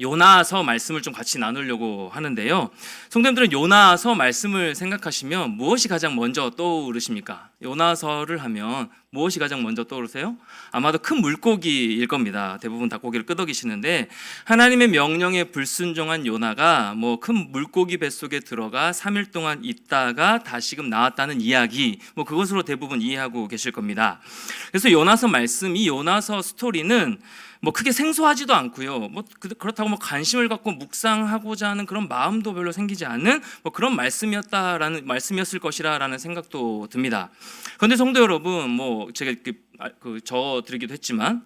요나서 말씀을 좀 같이 나누려고 하는데요. 성도님들은 요나서 말씀을 생각하시면 무엇이 가장 먼저 떠오르십니까? 요나서를 하면 무엇이 가장 먼저 떠오르세요? 아마도 큰 물고기일 겁니다. 대부분 다 고개를 끄덕이시는데, 하나님의 명령에 불순종한 요나가 큰 물고기 뱃속에 들어가 3일 동안 있다가 다시금 나왔다는 이야기, 그것으로 대부분 이해하고 계실 겁니다. 그래서 요나서 말씀, 이 요나서 스토리는 크게 생소하지도 않고요. 그렇다고 관심을 갖고 묵상하고자 하는 그런 마음도 별로 생기지 않는 그런 말씀이었을 것이라는 생각도 듭니다. 그런데 성도 여러분, 제가 저 드리기도 했지만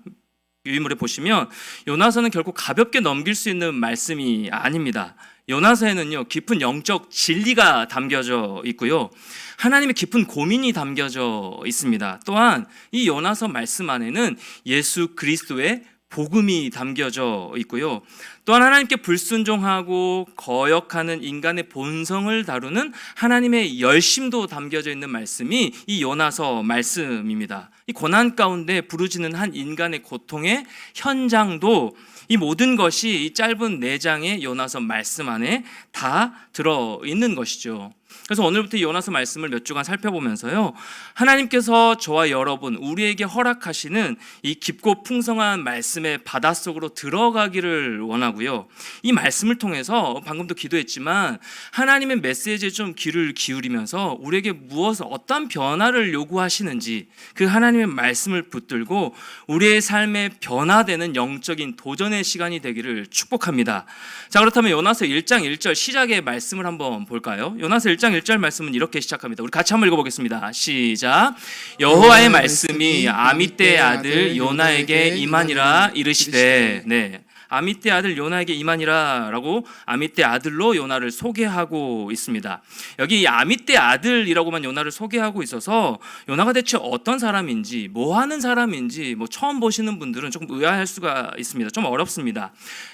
유인물에 보시면 요나서는 결코 가볍게 넘길 수 있는 말씀이 아닙니다. 요나서에는요, 깊은 영적 진리가 담겨져 있고요, 하나님의 깊은 고민이 담겨져 있습니다. 또한 이 요나서 말씀 안에는 예수 그리스도의 복음이 담겨져 있고요, 또한 하나님께 불순종하고 거역하는 인간의 본성을 다루는 하나님의 열심도 담겨져 있는 말씀이 이 요나서 말씀입니다. 이 고난 가운데 부르짖는 한 인간의 고통의 현장도, 이 모든 것이 이 짧은 4장의 요나서 말씀 안에 다 들어있는 것이죠. 그래서 오늘부터 요나서 말씀을 몇 주간 살펴보면서요, 하나님께서 저와 여러분, 우리에게 허락하시는 이 깊고 풍성한 말씀의 바닷속으로 들어가기를 원하고요, 이 말씀을 통해서 방금도 기도했지만 하나님의 메시지에 좀 귀를 기울이면서 우리에게 무엇을, 어떤 변화를 요구하시는지 그 하나님의 말씀을 붙들고 우리의 삶에 변화되는 영적인 도전의 시간이 되기를 축복합니다. 자, 그렇다면 요나서 1장 1절 시작의 말씀을 한번 볼까요? 요나서 1장 1절 말씀은 이렇게 시작합니다. 우리 같이 한번 읽어보겠습니다. 시작. 여호와의 말씀이 아미떼의 아들 요나에게 임하니라 이르시되. 네, 아미떼 아들 요나에게 임하니라 라고 아미떼 아들로 요나를 소개하고 있습니다. 여기 이 아미떼 아들이라고만 요나를 소개하고 있어서 요나가 대체 어떤 사람인지, 뭐 하는 사람인지 처음 보시는 분들은 조금 의아할 수가 있습니다. 좀 어렵습니다.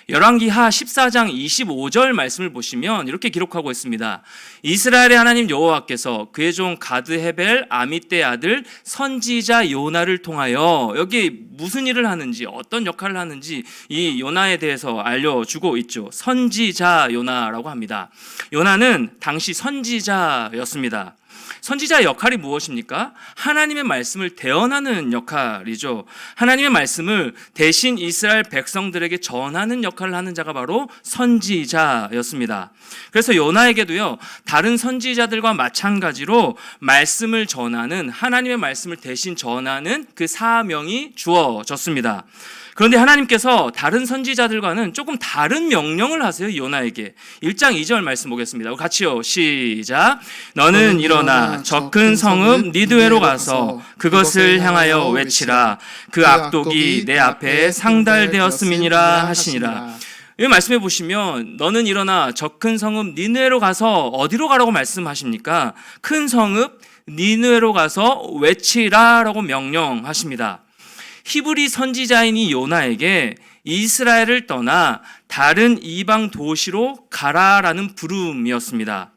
열왕기하 14장 25절 말씀을 보시면 이렇게 기록하고 있습니다. 이스라엘의 하나님 여호와께서 그의 종 가드 헤벨 아미떼 아들 선지자 요나를 통하여, 여기 무슨 일을 하는지, 어떤 역할을 하는지 이 요나에 대해서 알려주고 있죠. 선지자 요나라고 합니다. 요나는 당시 선지자였습니다. 선지자의 역할이 무엇입니까? 하나님의 말씀을 대언하는 역할이죠. 하나님의 말씀을 대신 이스라엘 백성들에게 전하는 역할을 하는 자가 바로 선지자였습니다. 그래서 요나에게도요, 다른 선지자들과 마찬가지로 말씀을 전하는, 하나님의 말씀을 대신 전하는 그 사명이 주어졌습니다. 그런데 하나님께서 다른 선지자들과는 조금 다른 명령을 하세요. 요나에게 1장 2절 말씀 보겠습니다. 같이요, 시작. 너는 일어나 저 큰 성읍 니느웨로 가서 그것을 향하여 외치라. 그 악독이 내 앞에 상달되었음이니라 하시니라. 이 말씀해 보시면 너는 일어나 저 큰 성읍 니느웨로 가서 어디로 가라고 말씀하십니까? 큰 성읍 니느웨로 가서 외치라라고 명령하십니다. 히브리 선지자인 이 요나에게 이스라엘을 떠나 다른 이방 도시로 가라라는 부름이었습니다.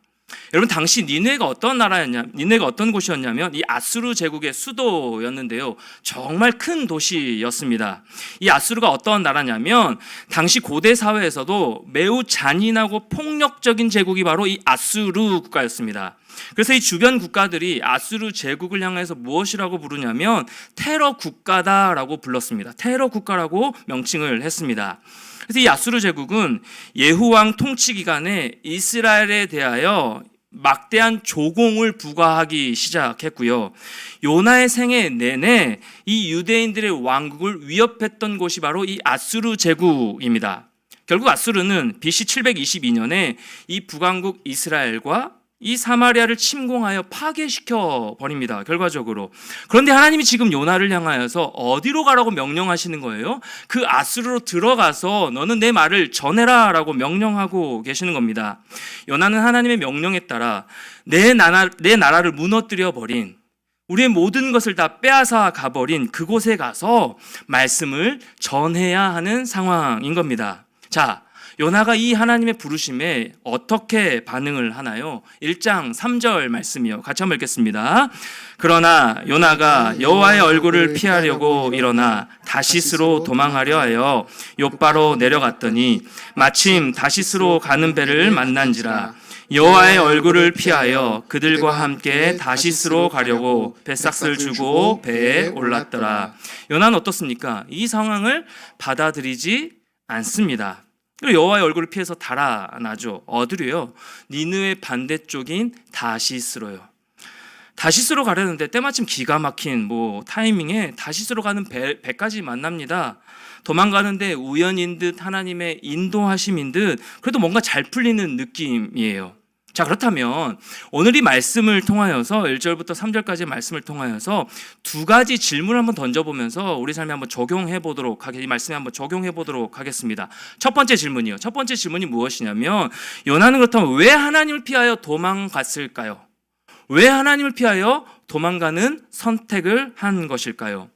여러분, 당시 니느웨가 어떤 곳이었냐면 이 아수르 제국의 수도였는데요, 정말 큰 도시였습니다. 이 아수르가 어떤 나라냐면 당시 고대 사회에서도 매우 잔인하고 폭력적인 제국이 바로 이 아수르 국가였습니다. 그래서 이 주변 국가들이 아수르 제국을 향해서 무엇이라고 부르냐면 테러 국가다라고 불렀습니다. 테러 국가라고 명칭을 했습니다. 그래서 이 아수르 제국은 예후 왕 통치 기간에 이스라엘에 대하여 막대한 조공을 부과하기 시작했고요, 요나의 생애 내내 이 유대인들의 왕국을 위협했던 곳이 바로 이 아수르 제국입니다. 결국 아수르는 BC 722년에 이 북왕국 이스라엘과 이 사마리아를 침공하여 파괴시켜 버립니다, 결과적으로. 그런데 하나님이 지금 요나를 향하여서 어디로 가라고 명령하시는 거예요? 그 아수르로 들어가서 너는 내 말을 전해라 라고 명령하고 계시는 겁니다. 요나는 하나님의 명령에 따라 내 나라를 무너뜨려 버린, 우리의 모든 것을 다 빼앗아 가버린 그곳에 가서 말씀을 전해야 하는 상황인 겁니다. 자, 요나가 이 하나님의 부르심에 어떻게 반응을 하나요? 1장 3절 말씀이요. 같이 한번 읽겠습니다. 그러나 요나가 여호와의 얼굴을 피하려고 일어나 다시스로 도망하려 하여 욥바로 내려갔더니 마침 다시스로 가는 배를 만난지라. 여호와의 얼굴을 피하여 그들과 함께 다시스로 가려고 뱃삭을 주고 배에 올랐더라. 요나는 어떻습니까? 이 상황을 받아들이지 않습니다. 그리고 여호와의 얼굴을 피해서 달아나죠. 어디로요? 니느웨 반대쪽인 다시스로요. 다시스로 가려는데 때마침 기가 막힌 타이밍에 다시스로 가는 배까지 만납니다. 도망가는데 우연인 듯 하나님의 인도하심인 듯 그래도 뭔가 잘 풀리는 느낌이에요. 자, 그렇다면 오늘 이 말씀을 통하여서 1절부터 3절까지의 말씀을 통하여서 두 가지 질문을 한번 던져보면서 우리 삶에 한번 적용해 보도록 이 말씀에 한번 적용해 보도록 하겠습니다. 첫 번째 질문이요. 첫 번째 질문이 무엇이냐면 요나는 그렇다면 왜 하나님을 피하여 도망갔을까요? 왜 하나님을 피하여 도망가는 선택을 한 것일까요?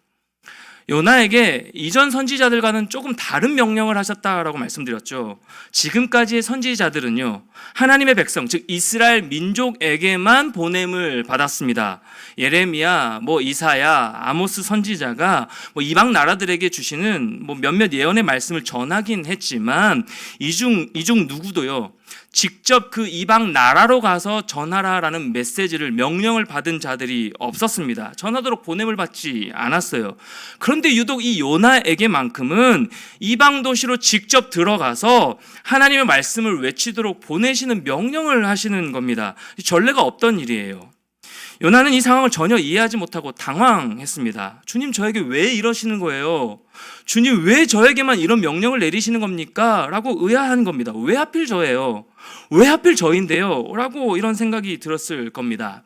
요나에게 이전 선지자들과는 조금 다른 명령을 하셨다라고 말씀드렸죠. 지금까지의 선지자들은요, 하나님의 백성, 즉 이스라엘 민족에게만 보냄을 받았습니다. 예레미야, 이사야, 아모스 선지자가 이방 나라들에게 주시는 몇몇 예언의 말씀을 전하긴 했지만 이 중 누구도요, 직접 그 이방 나라로 가서 전하라라는 메시지를 명령을 받은 자들이 없었습니다. 전하도록 보냄을 받지 않았어요. 그런데 유독 이 요나에게만큼은 이방 도시로 직접 들어가서 하나님의 말씀을 외치도록 보내시는 명령을 하시는 겁니다. 전례가 없던 일이에요. 요나는 이 상황을 전혀 이해하지 못하고 당황했습니다. 주님, 저에게 왜 이러시는 거예요? 주님, 왜 저에게만 이런 명령을 내리시는 겁니까? 라고 의아한 겁니다. 왜 하필 저예요? 왜 하필 저인데요? 라고 이런 생각이 들었을 겁니다.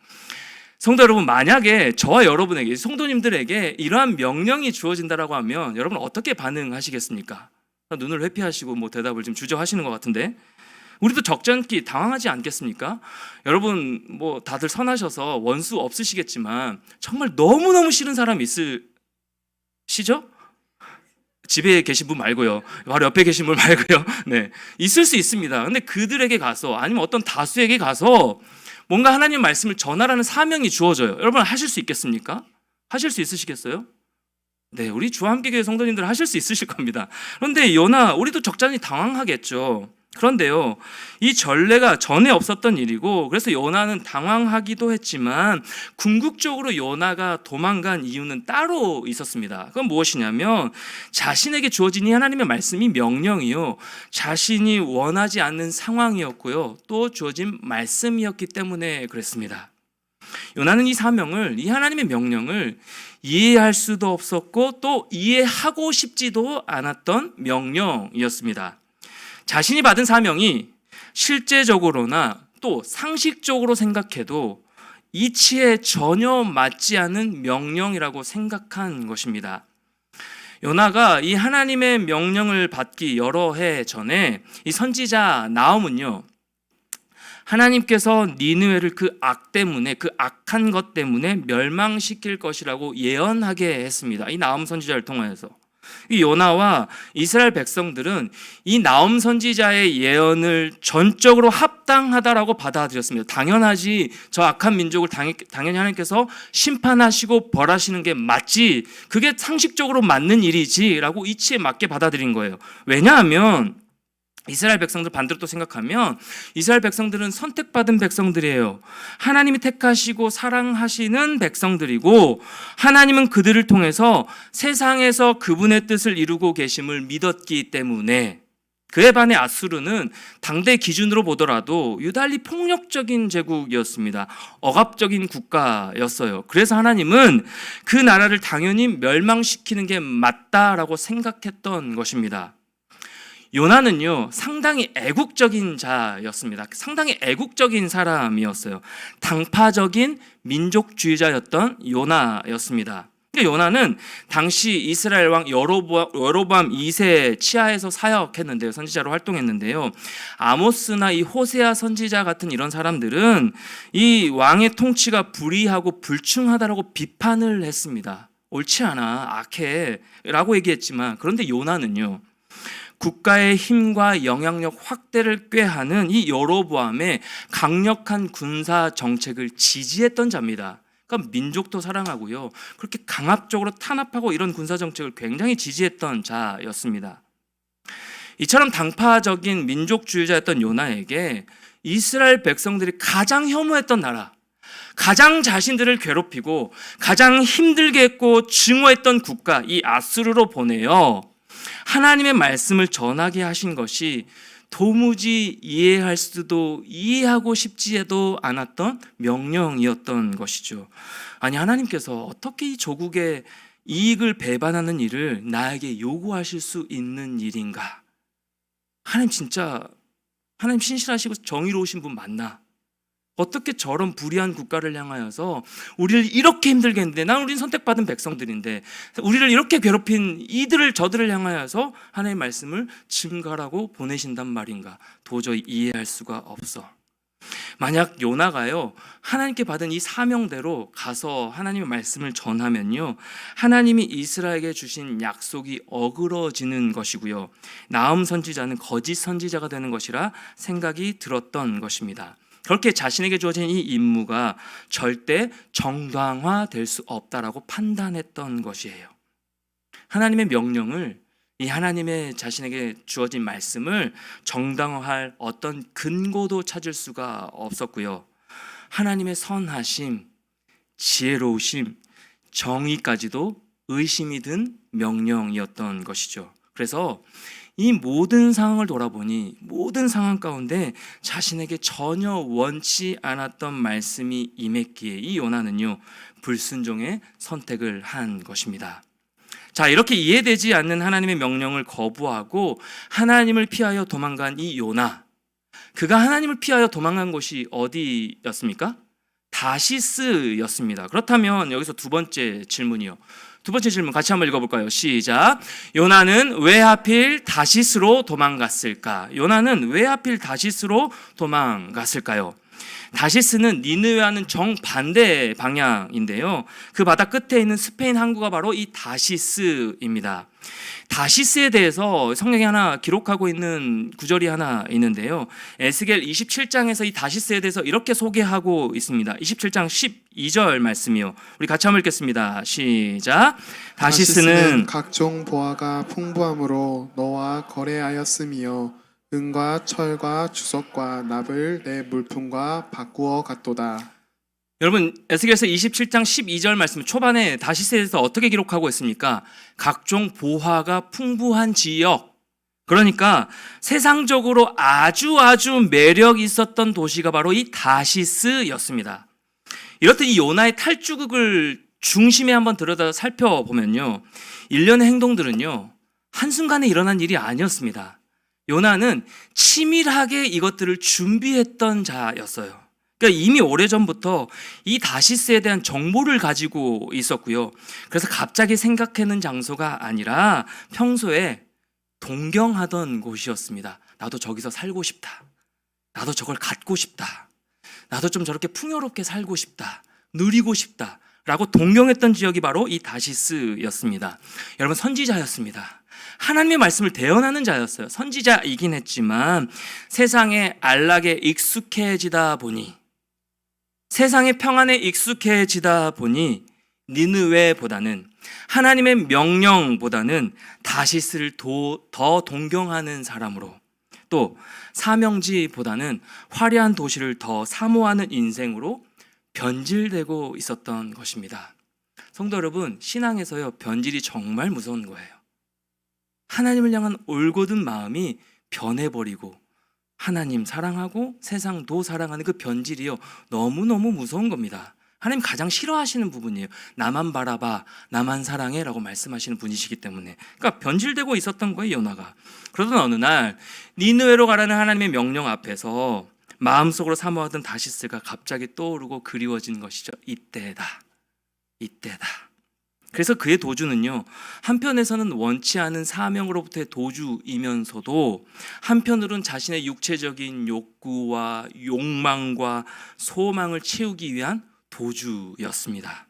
성도 여러분, 만약에 저와 여러분에게, 성도님들에게 이러한 명령이 주어진다라고 하면 여러분 어떻게 반응하시겠습니까? 눈을 회피하시고 대답을 좀 주저하시는 것 같은데, 우리도 적잖게 당황하지 않겠습니까? 여러분 다들 선하셔서 원수 없으시겠지만 정말 너무너무 싫은 사람 있으시죠? 집에 계신 분 말고요. 바로 옆에 계신 분 말고요. 네, 있을 수 있습니다. 근데 그들에게 가서 아니면 어떤 다수에게 가서 뭔가 하나님 말씀을 전하라는 사명이 주어져요. 여러분 하실 수 있겠습니까? 하실 수 있으시겠어요? 네, 우리 주와 함께 교회 성도님들 하실 수 있으실 겁니다. 그런데 요나, 우리도 적잖이 당황하겠죠. 그런데요, 이 전례가 전에 없었던 일이고 그래서 요나는 당황하기도 했지만 궁극적으로 요나가 도망간 이유는 따로 있었습니다. 그건 무엇이냐면 자신에게 주어진 이 하나님의 말씀이 명령이요, 자신이 원하지 않는 상황이었고요, 또 주어진 말씀이었기 때문에 그랬습니다. 요나는 이 사명을, 이 하나님의 명령을 이해할 수도 없었고 또 이해하고 싶지도 않았던 명령이었습니다. 자신이 받은 사명이 실제적으로나 또 상식적으로 생각해도 이치에 전혀 맞지 않은 명령이라고 생각한 것입니다. 요나가 이 하나님의 명령을 받기 여러 해 전에 이 선지자 나훔은요, 하나님께서 니느웨를 그 악한 것 때문에 멸망시킬 것이라고 예언하게 했습니다. 이 나훔 선지자를 통하여서. 이 요나와 이스라엘 백성들은 이 나훔 선지자의 예언을 전적으로 합당하다라고 받아들였습니다. 당연하지, 저 악한 민족을 당연히 하나님께서 심판하시고 벌하시는 게 맞지, 그게 상식적으로 맞는 일이지 라고 이치에 맞게 받아들인 거예요. 왜냐하면 이스라엘 백성들 반대로 또 생각하면 이스라엘 백성들은 선택받은 백성들이에요. 하나님이 택하시고 사랑하시는 백성들이고 하나님은 그들을 통해서 세상에서 그분의 뜻을 이루고 계심을 믿었기 때문에, 그에 반해 아수르는 당대 기준으로 보더라도 유달리 폭력적인 제국이었습니다. 억압적인 국가였어요. 그래서 하나님은 그 나라를 당연히 멸망시키는 게 맞다라고 생각했던 것입니다. 요나는요, 상당히 애국적인 자였습니다. 상당히 애국적인 사람이었어요. 당파적인 민족주의자였던 요나였습니다. 요나는 당시 이스라엘 왕 여로보암 2세 치하에서 사역했는데요, 선지자로 활동했는데요, 아모스나 이 호세아 선지자 같은 이런 사람들은 이 왕의 통치가 불의하고 불충하다라고 비판을 했습니다. 옳지 않아, 악해 라고 얘기했지만, 그런데 요나는요, 국가의 힘과 영향력 확대를 꾀하는 이 여로보암의 강력한 군사 정책을 지지했던 자입니다. 그러니까 민족도 사랑하고요, 그렇게 강압적으로 탄압하고 이런 군사 정책을 굉장히 지지했던 자였습니다. 이처럼 당파적인 민족주의자였던 요나에게 이스라엘 백성들이 가장 혐오했던 나라, 가장 자신들을 괴롭히고 가장 힘들게 했고 증오했던 국가, 이 아수르로 보내어 하나님의 말씀을 전하게 하신 것이 도무지 이해할 수도 이해하고 싶지도 않았던 명령이었던 것이죠. 아니, 하나님께서 어떻게 이 조국의 이익을 배반하는 일을 나에게 요구하실 수 있는 일인가? 하나님 진짜, 하나님 신실하시고 정의로우신 분 맞나? 어떻게 저런 불의한 국가를 향하여서 우리를 이렇게 힘들게 했는데, 우린 선택받은 백성들인데 우리를 이렇게 괴롭힌 이들을 저들을 향하여서 하나님의 말씀을 증가라고 보내신단 말인가? 도저히 이해할 수가 없어. 만약 요나가요, 하나님께 받은 이 사명대로 가서 하나님의 말씀을 전하면요, 하나님이 이스라엘에게 주신 약속이 어그러지는 것이고요, 나음 선지자는 거짓 선지자가 되는 것이라 생각이 들었던 것입니다. 그렇게 자신에게 주어진 이 임무가 절대 정당화될 수 없다라고 판단했던 것이에요. 하나님의 명령을, 이 하나님의 자신에게 주어진 말씀을 정당화할 어떤 근거도 찾을 수가 없었고요, 하나님의 선하심, 지혜로우심, 정의까지도 의심이 든 명령이었던 것이죠. 그래서 이 모든 상황을 돌아보니 모든 상황 가운데 자신에게 전혀 원치 않았던 말씀이 임했기에 이 요나는요, 불순종의 선택을 한 것입니다. 자, 이렇게 이해되지 않는 하나님의 명령을 거부하고 하나님을 피하여 도망간 이 요나, 그가 하나님을 피하여 도망간 곳이 어디였습니까? 다시스였습니다. 그렇다면 여기서 두 번째 질문이요, 두 번째 질문 같이 한번 읽어볼까요? 시작. 요나는 왜 하필 다시스로 도망갔을까? 요나는 왜 하필 다시스로 도망갔을까요? 다시스는 니느웨와는 정반대 방향인데요, 그 바다 끝에 있는 스페인 항구가 바로 이 다시스입니다. 다시스에 대해서 성경에 하나 기록하고 있는 구절이 하나 있는데요, 에스겔 27장에서 이 다시스에 대해서 이렇게 소개하고 있습니다. 27장 12절 말씀이요, 우리 같이 한번 읽겠습니다. 시작. 다시스는 각종 보화가 풍부함으로 너와 거래하였으며 은과 철과 주석과 납을 내 물품과 바꾸어 갔도다. 여러분, 에스겔서 27장 12절 말씀 초반에 다시스에 대해서 어떻게 기록하고 있습니까? 각종 보화가 풍부한 지역, 그러니까 세상적으로 아주 매력 있었던 도시가 바로 이 다시스였습니다. 이렇듯 이 요나의 탈주극을 중심에 한번 들여다 살펴보면요, 일련의 행동들은요, 한순간에 일어난 일이 아니었습니다. 요나는 치밀하게 이것들을 준비했던 자였어요. 그러니까 이미 오래전부터 이 다시스에 대한 정보를 가지고 있었고요, 그래서 갑자기 생각해낸 장소가 아니라 평소에 동경하던 곳이었습니다. 나도 저기서 살고 싶다, 나도 저걸 갖고 싶다, 나도 좀 저렇게 풍요롭게 살고 싶다, 누리고 싶다 라고 동경했던 지역이 바로 이 다시스였습니다. 여러분, 선지자였습니다. 하나님의 말씀을 대언하는 자였어요. 선지자이긴 했지만 세상의 안락에 익숙해지다 보니, 세상의 평안에 익숙해지다 보니 니느웨보다는, 하나님의 명령보다는 다시스를 더 동경하는 사람으로, 또 사명지보다는 화려한 도시를 더 사모하는 인생으로 변질되고 있었던 것입니다. 성도 여러분, 신앙에서요, 변질이 정말 무서운 거예요. 하나님을 향한 올곧은 마음이 변해버리고 하나님 사랑하고 세상도 사랑하는 그 변질이요, 너무너무 무서운 겁니다. 하나님 가장 싫어하시는 부분이에요. 나만 바라봐, 나만 사랑해 라고 말씀하시는 분이시기 때문에. 그러니까 변질되고 있었던 거예요, 요나가. 그러던 어느 날 니느웨로 가라는 하나님의 명령 앞에서 마음속으로 사모하던 다시스가 갑자기 떠오르고 그리워진 것이죠. 이때다. 그래서 그의 도주는요, 한편에서는 원치 않은 사명으로부터의 도주이면서도 한편으로는 자신의 육체적인 욕구와 욕망과 소망을 채우기 위한 도주였습니다.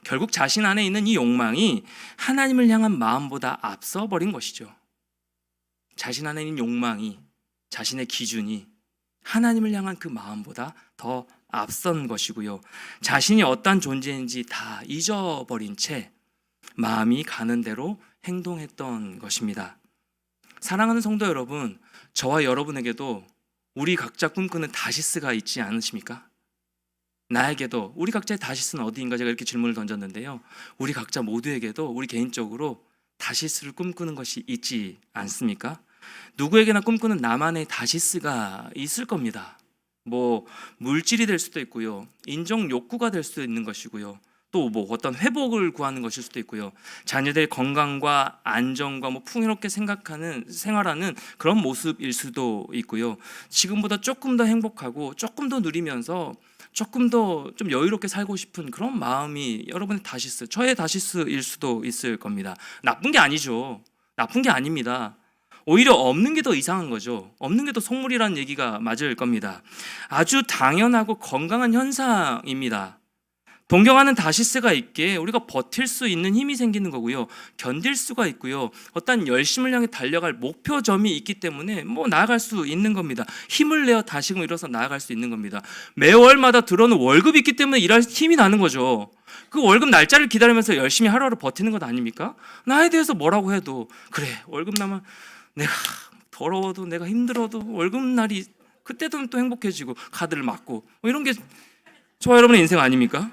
결국 자신 안에 있는 이 욕망이 하나님을 향한 마음보다 앞서 버린 것이죠. 자신 안에 있는 욕망이, 자신의 기준이 하나님을 향한 그 마음보다 더 앞선 것이고요. 자신이 어떤 존재인지 다 잊어버린 채 마음이 가는 대로 행동했던 것입니다. 사랑하는 성도 여러분, 저와 여러분에게도 우리 각자 꿈꾸는 다시스가 있지 않으십니까? 나에게도 우리 각자의 다시스는 어디인가 제가 이렇게 질문을 던졌는데요. 우리 각자 모두에게도 우리 개인적으로 다시스를 꿈꾸는 것이 있지 않습니까? 누구에게나 꿈꾸는 나만의 다시스가 있을 겁니다. 뭐 물질이 될 수도 있고요, 인정 욕구가 될 수도 있는 것이고요, 또 뭐 어떤 회복을 구하는 것일 수도 있고요, 자녀들의 건강과 안정과 뭐 풍요롭게 생활하는 그런 모습일 수도 있고요, 지금보다 조금 더 행복하고 조금 더 누리면서 조금 더 좀 여유롭게 살고 싶은 그런 마음이 여러분의 다시스, 저의 다시스일 수도 있을 겁니다. 나쁜 게 아니죠. 나쁜 게 아닙니다. 오히려 없는 게 더 이상한 거죠. 없는 게 더 속물이라는 얘기가 맞을 겁니다. 아주 당연하고 건강한 현상입니다. 동경하는 다시스가 있기에 우리가 버틸 수 있는 힘이 생기는 거고요, 견딜 수가 있고요, 어떤 열심을 향해 달려갈 목표점이 있기 때문에 뭐 나아갈 수 있는 겁니다. 힘을 내어 다시금 일어서 나아갈 수 있는 겁니다. 매월마다 들어오는 월급이 있기 때문에 일할 힘이 나는 거죠. 그 월급 날짜를 기다리면서 열심히 하루하루 버티는 것 아닙니까? 나에 대해서 뭐라고 해도 그래, 월급 나면 내가 더러워도 내가 힘들어도 월급날이 그때도 또 행복해지고 카드를 막고 뭐 이런 게 저와 여러분의 인생 아닙니까?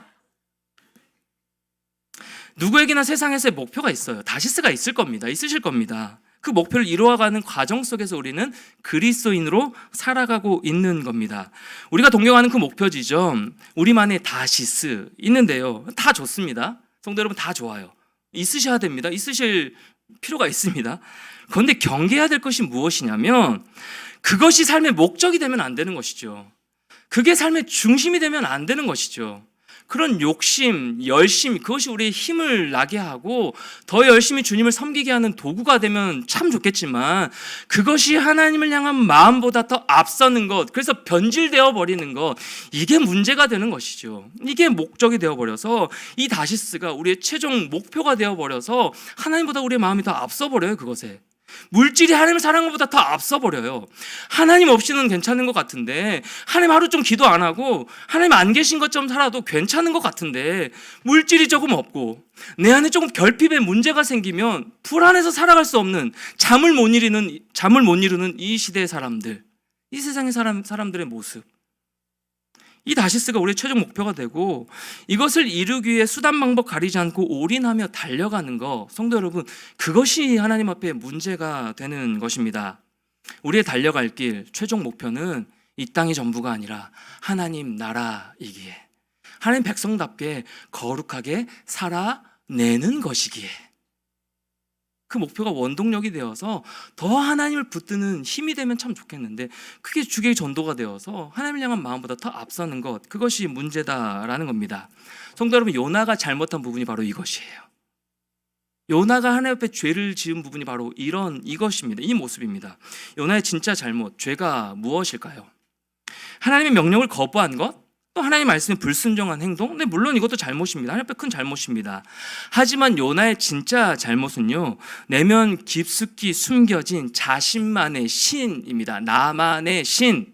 누구에게나 세상에서의 목표가 있어요. 다시스가 있을 겁니다. 있으실 겁니다. 그 목표를 이루어가는 과정 속에서 우리는 그리스도인으로 살아가고 있는 겁니다. 우리가 동경하는 그 목표지죠, 우리만의 다시스 있는데요, 다 좋습니다. 성도 여러분, 다 좋아요. 있으셔야 됩니다. 있으실 필요가 있습니다. 그런데 경계해야 될 것이 무엇이냐면 그것이 삶의 목적이 되면 안 되는 것이죠. 그게 삶의 중심이 되면 안 되는 것이죠. 그런 욕심, 열심, 그것이 우리의 힘을 나게 하고 더 열심히 주님을 섬기게 하는 도구가 되면 참 좋겠지만, 그것이 하나님을 향한 마음보다 더 앞서는 것, 그래서 변질되어 버리는 것, 이게 문제가 되는 것이죠. 이게 목적이 되어 버려서 이 다시스가 우리의 최종 목표가 되어 버려서 하나님보다 우리의 마음이 더 앞서 버려요. 그것에 물질이 하나님을 사랑하는 것보다 더 앞서 버려요. 하나님 없이는 괜찮은 것 같은데, 하나님 하루 좀 기도 안 하고 하나님 안 계신 것처럼 살아도 괜찮은 것 같은데, 물질이 조금 없고 내 안에 조금 결핍의 문제가 생기면 불안해서 살아갈 수 없는, 잠을 못 이루는 이 시대의 사람들, 이 세상의 사람들의 모습, 이 다시스가 우리의 최종 목표가 되고, 이것을 이루기 위해 수단 방법 가리지 않고 올인하며 달려가는 것, 성도 여러분, 그것이 하나님 앞에 문제가 되는 것입니다. 우리의 달려갈 길 최종 목표는 이 땅이 전부가 아니라 하나님 나라이기에, 하나님 백성답게 거룩하게 살아내는 것이기에, 그 목표가 원동력이 되어서 더 하나님을 붙드는 힘이 되면 참 좋겠는데, 그게 주객 전도가 되어서 하나님을 향한 마음보다 더 앞서는 것, 그것이 문제다라는 겁니다. 성도 여러분, 요나가 잘못한 부분이 바로 이것이에요. 요나가 하나님 앞에 죄를 지은 부분이 바로 이것입니다. 이 모습입니다. 요나의 진짜 잘못, 죄가 무엇일까요? 하나님의 명령을 거부한 것, 또 하나님 말씀에 불순종한 행동, 네, 물론 이것도 잘못입니다. 하나님 앞에 큰 잘못입니다. 하지만 요나의 진짜 잘못은요, 내면 깊숙이 숨겨진 자신만의 신입니다. 나만의 신.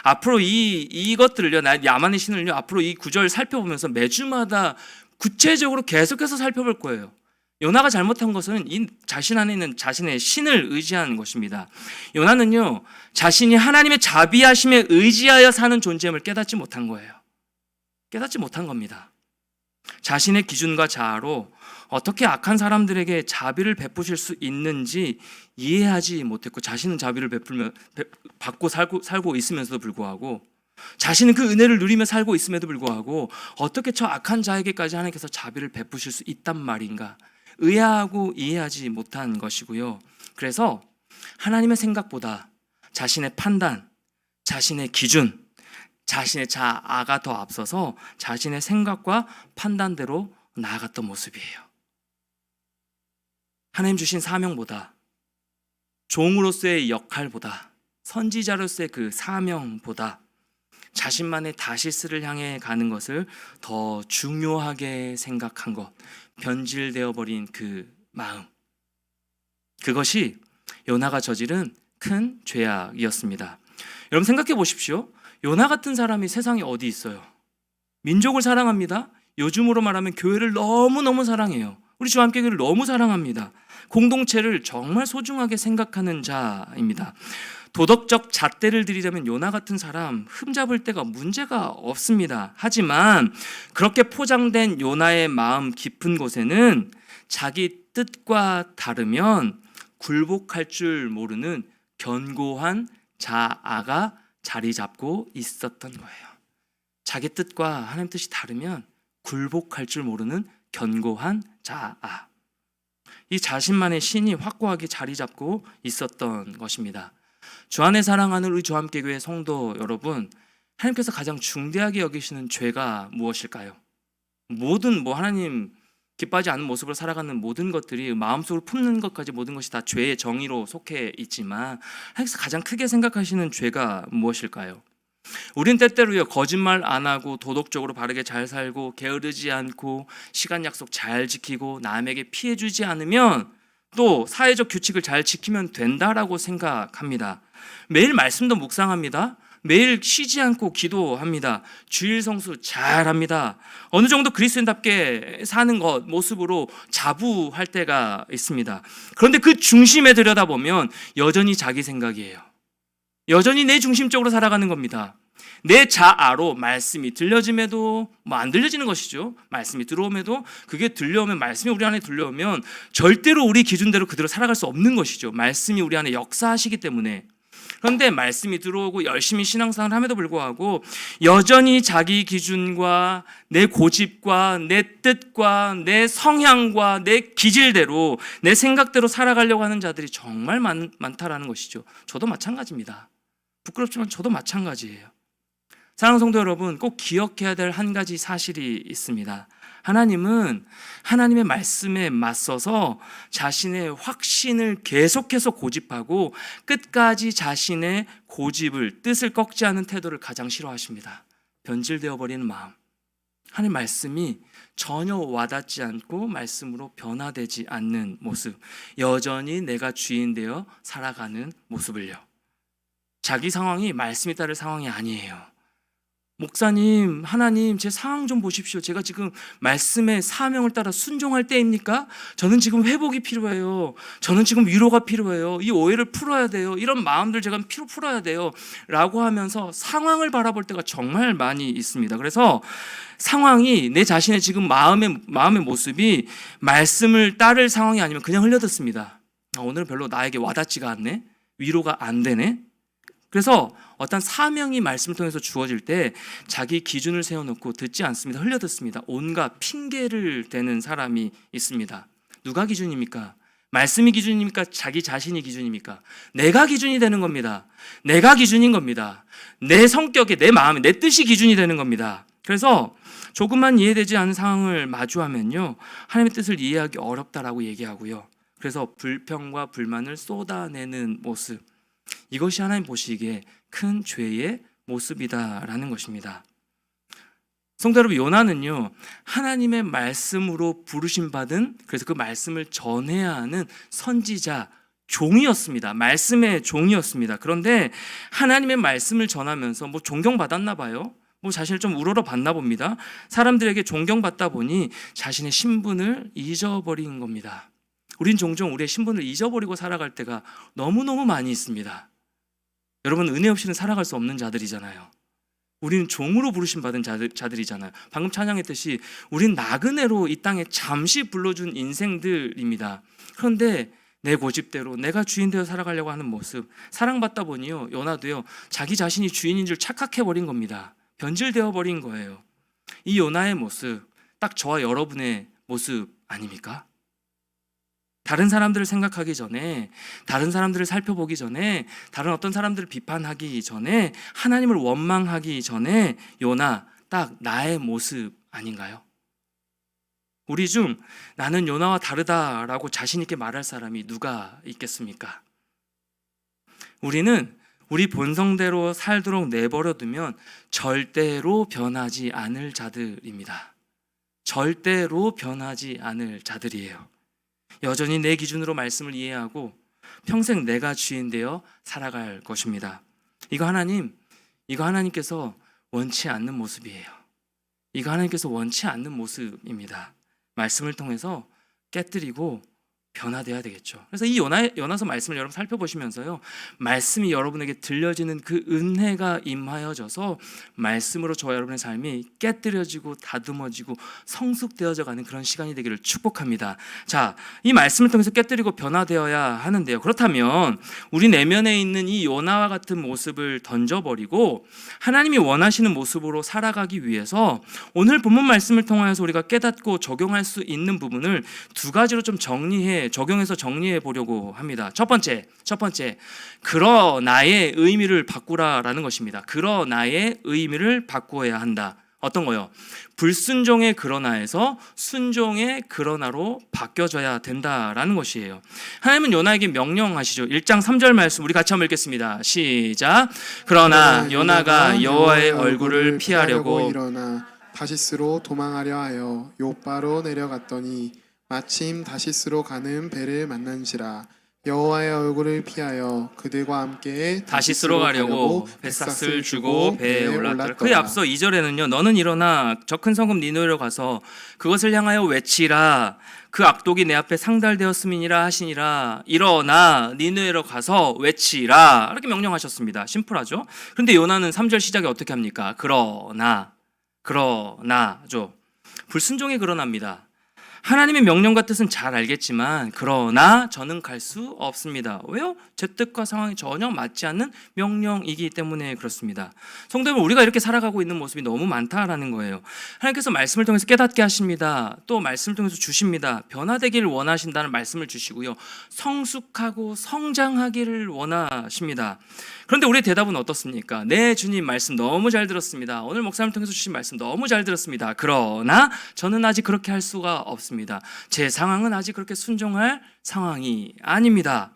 앞으로 이것들을요, 나만의 신을요, 앞으로 이 구절 살펴보면서 매주마다 구체적으로 계속해서 살펴볼 거예요. 요나가 잘못한 것은 이 자신 안에 있는 자신의 신을 의지한 것입니다. 요나는요, 자신이 하나님의 자비하심에 의지하여 사는 존재임을 깨닫지 못한 거예요. 깨닫지 못한 겁니다. 자신의 기준과 자아로 어떻게 악한 사람들에게 자비를 베푸실 수 있는지 이해하지 못했고, 자신은 자비를 받고 살고 있으면서도 불구하고, 자신은 그 은혜를 누리며 살고 있음에도 불구하고 어떻게 저 악한 자에게까지 하나님께서 자비를 베푸실 수 있단 말인가, 의아하고 이해하지 못한 것이고요. 그래서 하나님의 생각보다 자신의 판단, 자신의 기준, 자신의 자아가 더 앞서서 자신의 생각과 판단대로 나아갔던 모습이에요. 하나님 주신 사명보다, 종으로서의 역할보다, 선지자로서의 그 사명보다 자신만의 다시스를 향해 가는 것을 더 중요하게 생각한 것, 변질되어 버린 그 마음, 그것이 요나가 저지른 큰 죄악이었습니다. 여러분 생각해 보십시오. 요나 같은 사람이 세상에 어디 있어요? 민족을 사랑합니다. 요즘으로 말하면 교회를 너무너무 사랑해요. 우리 주함교회를 너무 사랑합니다. 공동체를 정말 소중하게 생각하는 자입니다. 도덕적 잣대를 들이자면 요나 같은 사람 흠잡을 데가 문제가 없습니다. 하지만 그렇게 포장된 요나의 마음 깊은 곳에는 자기 뜻과 다르면 굴복할 줄 모르는 견고한 자아가 자리 잡고 있었던 거예요. 자기 뜻과 하나님 뜻이 다르면 굴복할 줄 모르는 견고한 자아. 이 자신만의 신이 확고하게 자리 잡고 있었던 것입니다. 주 안에 사랑하는 우리 주함교회 성도 여러분, 하나님께서 가장 중대하게 여기시는 죄가 무엇일까요? 모든 하나님 기뻐하지 않는 모습으로 살아가는 모든 것들이 마음속으로 품는 것까지 모든 것이 다 죄의 정의로 속해 있지만 하나님께서 가장 크게 생각하시는 죄가 무엇일까요? 우린 때때로요 거짓말 안 하고 도덕적으로 바르게 잘 살고 게으르지 않고 시간 약속 잘 지키고 남에게 피해 주지 않으면 또 사회적 규칙을 잘 지키면 된다라고 생각합니다. 매일 말씀도 묵상합니다. 매일 쉬지 않고 기도합니다. 주일 성수 잘합니다. 어느 정도 그리스도인답게 사는 것 모습으로 자부할 때가 있습니다. 그런데 그 중심에 들여다보면 여전히 자기 생각이에요. 여전히 내 중심적으로 살아가는 겁니다. 내 자아로 말씀이 들려짐에도 안 들려지는 것이죠. 말씀이 들어오면도 그게 들려오면 말씀이 우리 안에 들려오면 절대로 우리 기준대로 그대로 살아갈 수 없는 것이죠. 말씀이 우리 안에 역사하시기 때문에. 그런데 말씀이 들어오고 열심히 신앙생활을 함에도 불구하고 여전히 자기 기준과 내 고집과 내 뜻과 내 성향과 내 기질대로 내 생각대로 살아가려고 하는 자들이 정말 많다라는 것이죠. 저도 마찬가지입니다. 부끄럽지만 저도 마찬가지예요. 사랑하는 성도 여러분, 꼭 기억해야 될 한 가지 사실이 있습니다. 하나님은 하나님의 말씀에 맞서서 자신의 확신을 계속해서 고집하고 끝까지 자신의 고집을 뜻을 꺾지 않은 태도를 가장 싫어하십니다. 변질되어 버리는 마음. 하나님 말씀이 전혀 와닿지 않고 말씀으로 변화되지 않는 모습. 여전히 내가 주인 되어 살아가는 모습을요. 자기 상황이 말씀에 따를 상황이 아니에요. 목사님, 하나님, 제 상황 좀 보십시오. 제가 지금 말씀의 사명을 따라 순종할 때입니까? 저는 지금 회복이 필요해요. 저는 지금 위로가 필요해요. 이 오해를 풀어야 돼요. 이런 마음들 제가 풀어야 돼요. 라고 하면서 상황을 바라볼 때가 정말 많이 있습니다. 그래서 상황이 내 자신의 지금 마음의 모습이 말씀을 따를 상황이 아니면 그냥 흘려듣습니다. 오늘은 별로 나에게 와닿지가 않네. 위로가 안 되네. 그래서 어떤 사명이 말씀을 통해서 주어질 때 자기 기준을 세워놓고 듣지 않습니다. 흘려듣습니다. 온갖 핑계를 대는 사람이 있습니다. 누가 기준입니까? 말씀이 기준입니까? 자기 자신이 기준입니까? 내가 기준이 되는 겁니다. 내가 기준인 겁니다. 내 성격에, 내 마음에, 내 뜻이 기준이 되는 겁니다. 그래서 조금만 이해되지 않은 상황을 마주하면요, 하나님의 뜻을 이해하기 어렵다라고 얘기하고요. 그래서 불평과 불만을 쏟아내는 모습, 이것이 하나님 보시기에 큰 죄의 모습이다라는 것입니다. 성도 여러분, 요나는요 하나님의 말씀으로 부르심 받은, 그래서 그 말씀을 전해야 하는 선지자, 종이었습니다. 말씀의 종이었습니다. 그런데 하나님의 말씀을 전하면서 존경받았나 봐요. 자신을 좀 우러러 봤나 봅니다. 사람들에게 존경받다 보니 자신의 신분을 잊어버린 겁니다. 우린 종종 우리의 신분을 잊어버리고 살아갈 때가 너무너무 많이 있습니다. 여러분, 은혜 없이는 살아갈 수 없는 자들이잖아요. 우리는 종으로 부르심 받은 자들이잖아요. 방금 찬양했듯이 우린 나그네로 이 땅에 잠시 불러준 인생들입니다. 그런데 내 고집대로 내가 주인 되어 살아가려고 하는 모습, 사랑받다 보니요 요나도요 자기 자신이 주인인 줄 착각해버린 겁니다. 변질되어 버린 거예요. 이 요나의 모습, 딱 저와 여러분의 모습 아닙니까? 다른 사람들을 생각하기 전에, 다른 사람들을 살펴보기 전에, 다른 어떤 사람들을 비판하기 전에, 하나님을 원망하기 전에 요나, 딱 나의 모습 아닌가요? 우리 중 나는 요나와 다르다라고 자신 있게 말할 사람이 누가 있겠습니까? 우리는 우리 본성대로 살도록 내버려두면 절대로 변하지 않을 자들입니다. 절대로 변하지 않을 자들이에요. 여전히 내 기준으로 말씀을 이해하고 평생 내가 주인 되어 살아갈 것입니다. 이거 하나님께서 원치 않는 모습이에요. 이거 하나님께서 원치 않는 모습입니다. 말씀을 통해서 깨뜨리고 변화돼야 되겠죠. 그래서 이 요나서 말씀을 여러분 살펴보시면서요, 말씀이 여러분에게 들려지는 그 은혜가 임하여져서 말씀으로 저와 여러분의 삶이 깨뜨려지고 다듬어지고 성숙되어져 가는 그런 시간이 되기를 축복합니다. 자, 이 말씀을 통해서 깨뜨리고 변화되어야 하는데요, 그렇다면 우리 내면에 있는 이 요나와 같은 모습을 던져버리고 하나님이 원하시는 모습으로 살아가기 위해서 오늘 본문 말씀을 통하여서 우리가 깨닫고 적용할 수 있는 부분을 두 가지로 좀 적용해서 정리해 보려고 합니다. 첫 번째, 그러나의 의미를 바꾸라라는 것입니다. 그러나의 의미를 바꾸어야 한다. 어떤 거요? 불순종의 그러나에서 순종의 그러나로 바뀌어져야 된다라는 것이에요. 하나님은 요나에게 명령하시죠. 1장 3절 말씀 우리 같이 한번 읽겠습니다. 시작. 그러나 요나가 여호와의 얼굴을 피하려고 일어나 다시스로 도망하려 하여 요바로 내려갔더니 마침 다시스로 가는 배를 만난지라. 여호와의 얼굴을 피하여 그들과 함께 다시스로 가려고 뱃삭을 주고 배에 올랐더라. 그에 앞서 2절에는요, 너는 일어나 저 큰 성읍 니느웨로 가서 그것을 향하여 외치라. 그 악독이 내 앞에 상달되었음이니라 하시니라. 일어나 니느웨로 가서 외치라. 이렇게 명령하셨습니다. 심플하죠? 그런데 요나는 3절 시작에 어떻게 합니까? 그러나죠. 불순종의 그러나입니다. 하나님의 명령과 뜻은 잘 알겠지만 그러나 저는 갈 수 없습니다. 왜요? 제 뜻과 상황이 전혀 맞지 않는 명령이기 때문에 그렇습니다. 성도 여러분, 우리가 이렇게 살아가고 있는 모습이 너무 많다라는 거예요. 하나님께서 말씀을 통해서 깨닫게 하십니다. 또 말씀을 통해서 주십니다. 변화되기를 원하신다는 말씀을 주시고요, 성숙하고 성장하기를 원하십니다. 그런데 우리의 대답은 어떻습니까? 네, 주님 말씀 너무 잘 들었습니다. 오늘 목사님을 통해서 주신 말씀 너무 잘 들었습니다. 그러나 저는 아직 그렇게 할 수가 없습니다. 제 상황은 아직 그렇게 순종할 상황이 아닙니다.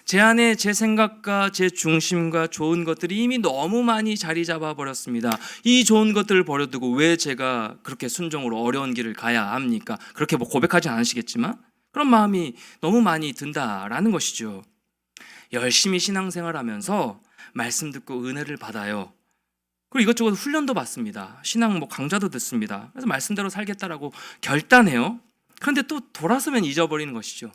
제 안에 제 생각과 제 중심과 좋은 것들이 이미 너무 많이 자리 잡아 버렸습니다. 이 좋은 것들을 버려두고 왜 제가 그렇게 순종으로 어려운 길을 가야 합니까? 그렇게 고백하지 않으시겠지만 그런 마음이 너무 많이 든다라는 것이죠. 열심히 신앙생활하면서 말씀 듣고 은혜를 받아요. 그리고 이것저것 훈련도 받습니다. 신앙 강좌도 듣습니다. 그래서 말씀대로 살겠다라고 결단해요. 그런데 또 돌아서면 잊어버리는 것이죠.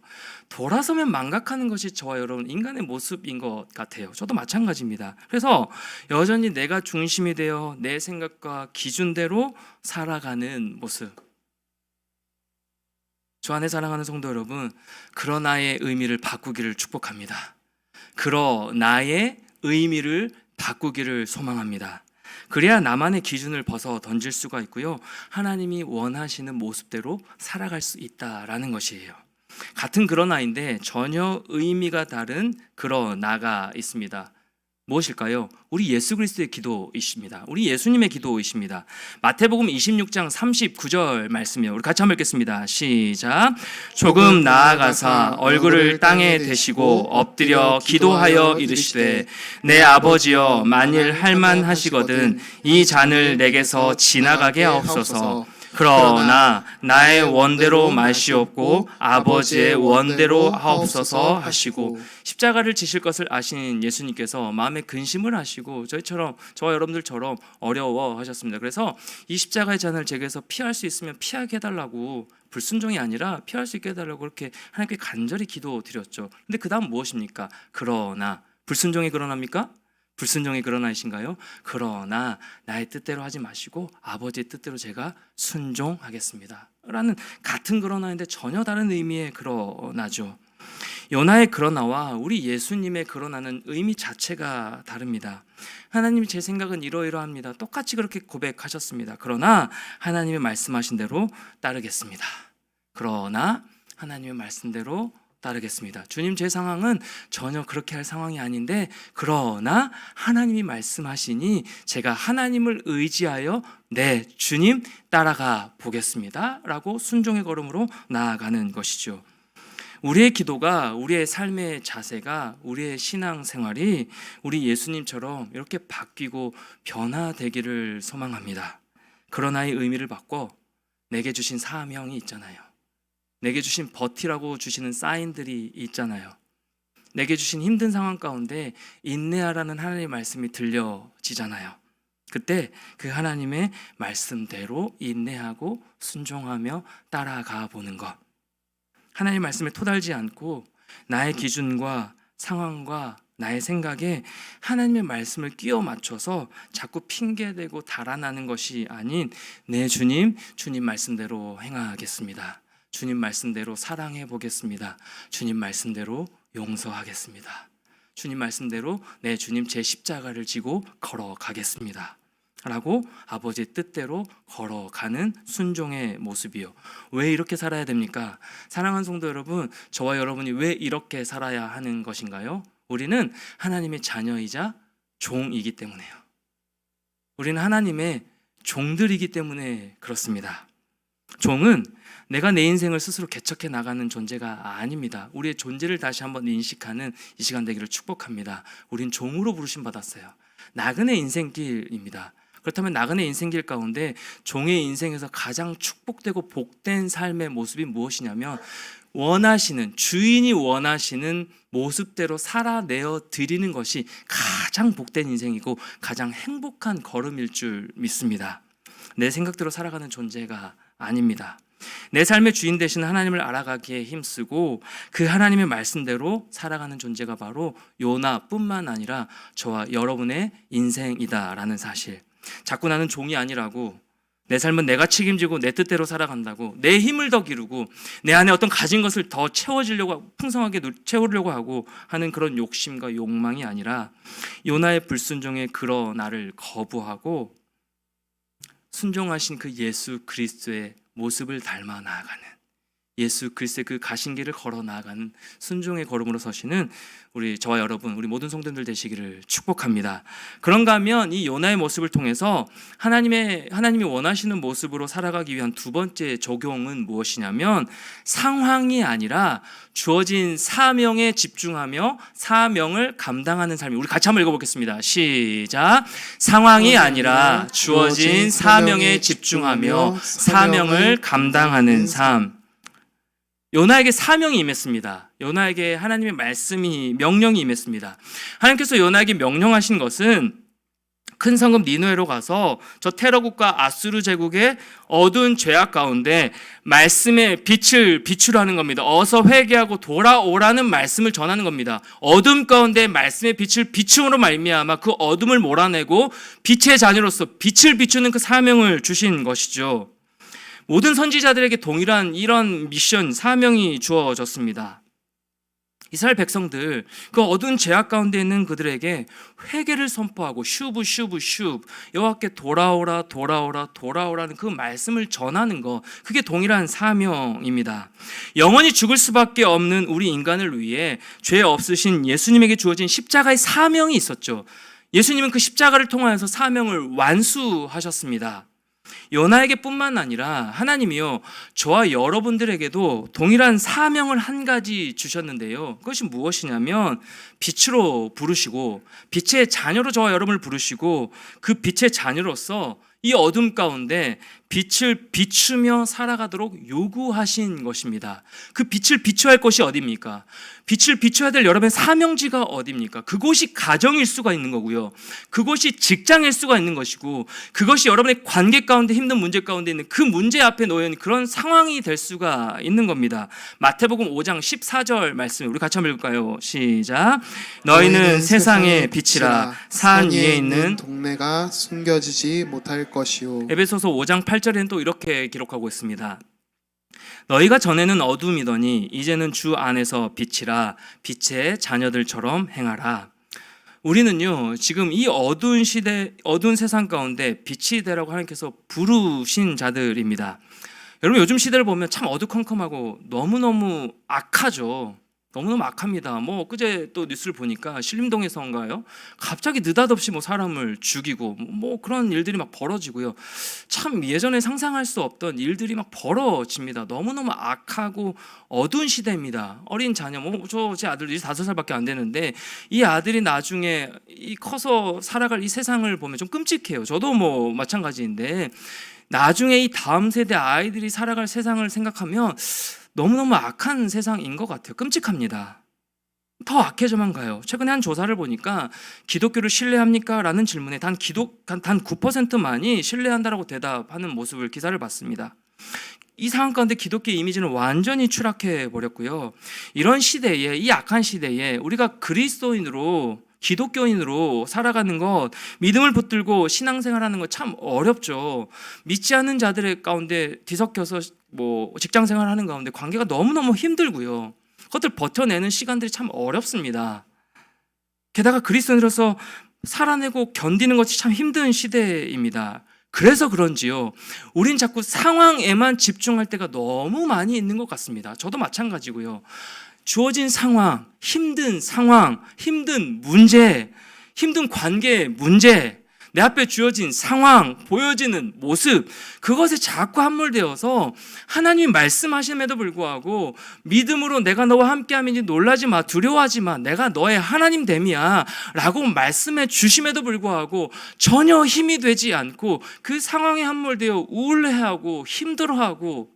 돌아서면 망각하는 것이 저와 여러분 인간의 모습인 것 같아요. 저도 마찬가지입니다. 그래서 여전히 내가 중심이 되어 내 생각과 기준대로 살아가는 모습. 주 안에 사랑하는 성도 여러분, 그러나의 의미를 바꾸기를 축복합니다. 그러나의 의미를 바꾸기를 소망합니다. 그래야 나만의 기준을 벗어 던질 수가 있고요, 하나님이 원하시는 모습대로 살아갈 수 있다라는 것이에요. 같은 그러나인데 전혀 의미가 다른 그러나가 있습니다. 무엇일까요? 우리 예수 그리스도의 기도이십니다. 우리 예수님의 기도이십니다. 마태복음 26장 39절 말씀이요. 우리 같이 한번 읽겠습니다. 시작. 조금 나아가사 얼굴을 땅에 대시고 엎드려 기도하여 이르시되 내 아버지여, 만일 할만하시거든 이 잔을 내게서 지나가게 하옵소서. 그러나 나의 원대로 마시옵고 아버지의 원대로 하옵소서 하시고, 십자가를 지실 것을 아신 예수님께서 마음에 근심을 하시고 저와 여러분들처럼 어려워하셨습니다. 그래서 이 십자가의 잔을 제게서 피할 수 있으면 피하게 해달라고, 불순종이 아니라 피할 수 있게 해달라고 그렇게 하나님께 간절히 기도드렸죠. 근데 그 다음 무엇입니까? 그러나. 불순종이 그러나입니까? 불순종이 그러나이신가요? 그러나 나의 뜻대로 하지 마시고 아버지의 뜻대로 제가 순종하겠습니다 라는 같은 그러나인데 전혀 다른 의미의 그러나죠. 요나의 그러나와 우리 예수님의 그러나는 의미 자체가 다릅니다. 하나님이 제 생각은 이러이러합니다. 똑같이 그렇게 고백하셨습니다. 그러나 하나님의 말씀하신 대로 따르겠습니다. 그러나 하나님의 말씀대로 따르겠습니다. 주님, 제 상황은 전혀 그렇게 할 상황이 아닌데 그러나 하나님이 말씀하시니 제가 하나님을 의지하여 네, 주님 따라가 보겠습니다 라고 순종의 걸음으로 나아가는 것이죠. 우리의 기도가, 우리의 삶의 자세가, 우리의 신앙생활이 우리 예수님처럼 이렇게 바뀌고 변화되기를 소망합니다. 그러나의 의미를 바꿔 내게 주신 사명이 있잖아요. 내게 주신 버티라고 주시는 사인들이 있잖아요. 내게 주신 힘든 상황 가운데 인내하라는 하나님의 말씀이 들려지잖아요. 그때 그 하나님의 말씀대로 인내하고 순종하며 따라가 보는 것. 하나님의 말씀에 토달지 않고 나의 기준과 상황과 나의 생각에 하나님의 말씀을 끼워 맞춰서 자꾸 핑계대고 달아나는 것이 아닌 내 주님 말씀대로 행하겠습니다. 주님 말씀대로 사랑해 보겠습니다. 주님 말씀대로 용서하겠습니다. 주님 말씀대로 내 주님 제 십자가를 지고 걸어가겠습니다. 라고 아버지의 뜻대로 걸어가는 순종의 모습이요. 왜 이렇게 살아야 됩니까? 사랑하는 성도 여러분, 저와 여러분이 왜 이렇게 살아야 하는 것인가요? 우리는 하나님의 자녀이자 종이기 때문에요. 우리는 하나님의 종들이기 때문에 그렇습니다. 종은 내가 내 인생을 스스로 개척해 나가는 존재가 아닙니다. 우리의 존재를 다시 한번 인식하는 이 시간 되기를 축복합니다. 우린 종으로 부르심 받았어요. 나그네 인생길입니다. 그렇다면 나그네 인생길 가운데 종의 인생에서 가장 축복되고 복된 삶의 모습이 무엇이냐면 주인이 원하시는 모습대로 살아내어 드리는 것이 가장 복된 인생이고 가장 행복한 걸음일 줄 믿습니다. 내 생각대로 살아가는 존재가 아닙니다. 내 삶의 주인 되신 하나님을 알아가기에 힘쓰고 그 하나님의 말씀대로 살아가는 존재가 바로 요나뿐만 아니라 저와 여러분의 인생이다라는 사실. 자꾸 나는 종이 아니라고, 내 삶은 내가 책임지고 내 뜻대로 살아간다고, 내 힘을 더 기르고 내 안에 어떤 가진 것을 더 채워지려고, 풍성하게 채우려고 하고 하는 그런 욕심과 욕망이 아니라 요나의 불순종에 그러 나를 거부하고 순종하신 그 예수 그리스도의 모습을 닮아 나아가는, 예수 그리스도의 그 가신 길을 걸어 나아가는 순종의 걸음으로 서시는 우리 저와 여러분, 우리 모든 성도들 되시기를 축복합니다. 그런가 하면 이 요나의 모습을 통해서 하나님이 원하시는 모습으로 살아가기 위한 두 번째 적용은 무엇이냐면 상황이 아니라 주어진 사명에 집중하며 사명을 감당하는 삶이. 우리 같이 한번 읽어보겠습니다. 시작. 상황이 아니라 주어진 사명에 집중하며 사명을 감당하는 삶. 요나에게 사명이 임했습니다. 요나에게 하나님의 명령이 임했습니다. 하나님께서 요나에게 명령하신 것은 큰 성읍 니느웨로 가서 저 테러국가 아수르 제국의 어두운 죄악 가운데 말씀의 빛을 비추라는 겁니다. 어서 회개하고 돌아오라는 말씀을 전하는 겁니다. 어둠 가운데 말씀의 빛을 비춤으로 말미암아 그 어둠을 몰아내고 빛의 자녀로서 빛을 비추는 그 사명을 주신 것이죠. 모든 선지자들에게 동일한 이런 미션, 사명이 주어졌습니다. 이스라엘 백성들, 그 어두운 죄악 가운데 있는 그들에게 회개를 선포하고 슈브 여호와께 돌아오라는 그 말씀을 전하는 것, 그게 동일한 사명입니다. 영원히 죽을 수밖에 없는 우리 인간을 위해 죄 없으신 예수님에게 주어진 십자가의 사명이 있었죠. 예수님은 그 십자가를 통하여서 사명을 완수하셨습니다. 요나에게 뿐만 아니라 하나님이요, 저와 여러분들에게도 동일한 사명을 한 가지 주셨는데요. 그것이 무엇이냐면 빛으로 부르시고, 빛의 자녀로 저와 여러분을 부르시고, 그 빛의 자녀로서 이 어둠 가운데 빛을 비추며 살아가도록 요구하신 것입니다. 그 빛을 비춰야 할 곳이 어디입니까? 빛을 비춰야 될 여러분의 사명지가 어디입니까? 그곳이 가정일 수가 있는 거고요. 그곳이 직장일 수가 있는 것이고, 그것이 여러분의 관계 가운데 힘든 문제 가운데 있는 그 문제 앞에 놓여있는 그런 상황이 될 수가 있는 겁니다. 마태복음 5장 14절 말씀 우리 같이 한번 읽을까요? 시작. 너희는 세상의 빛이라. 산 위에 있는 동네가 숨겨지지 못할 것이요. 에베소서 5장 8절에는 또 이렇게 기록하고 있습니다. 너희가 전에는 어둠이더니 이제는 주 안에서 빛이라. 빛의 자녀들처럼 행하라. 우리는요, 지금 이 어두운 시대, 어두운 세상 가운데 빛이 되라고 하나님께서 부르신 자들입니다. 여러분, 요즘 시대를 보면 참 어두컴컴하고 너무너무 악하죠. 너무너무 악합니다. 그제 또 뉴스를 보니까 신림동에서인가요? 갑자기 느닷없이 사람을 죽이고 그런 일들이 막 벌어지고요. 참 예전에 상상할 수 없던 일들이 막 벌어집니다. 너무너무 악하고 어두운 시대입니다. 어린 자녀, 제 아들이 5살밖에 안 되는데 이 아들이 나중에 커서 살아갈 이 세상을 보면 좀 끔찍해요. 저도 마찬가지인데 나중에 이 다음 세대 아이들이 살아갈 세상을 생각하면 너무너무 악한 세상인 것 같아요. 끔찍합니다. 더 악해져만 가요. 최근에 한 조사를 보니까 기독교를 신뢰합니까? 라는 질문에 단 9%만이 신뢰한다라고 대답하는 모습을 기사를 봤습니다. 이 상황 가운데 기독교의 이미지는 완전히 추락해 버렸고요. 이런 시대에, 이 악한 시대에 우리가 그리스도인으로, 기독교인으로 살아가는 것, 믿음을 붙들고 신앙생활하는 것 참 어렵죠. 믿지 않는 자들의 가운데 뒤섞여서 직장 생활하는 가운데 관계가 너무너무 힘들고요. 그것들 버텨내는 시간들이 참 어렵습니다. 게다가 그리스도인으로서 살아내고 견디는 것이 참 힘든 시대입니다. 그래서 그런지요, 우린 자꾸 상황에만 집중할 때가 너무 많이 있는 것 같습니다. 저도 마찬가지고요. 주어진 상황, 힘든 문제, 힘든 관계의 문제, 내 앞에 주어진 상황, 보여지는 모습, 그것에 자꾸 함몰되어서 하나님이 말씀하심에도 불구하고 믿음으로 내가 너와 함께함이니 놀라지 마, 두려워하지 마, 내가 너의 하나님 됨이야 라고 말씀해 주심에도 불구하고 전혀 힘이 되지 않고 그 상황에 함몰되어 우울해하고 힘들어하고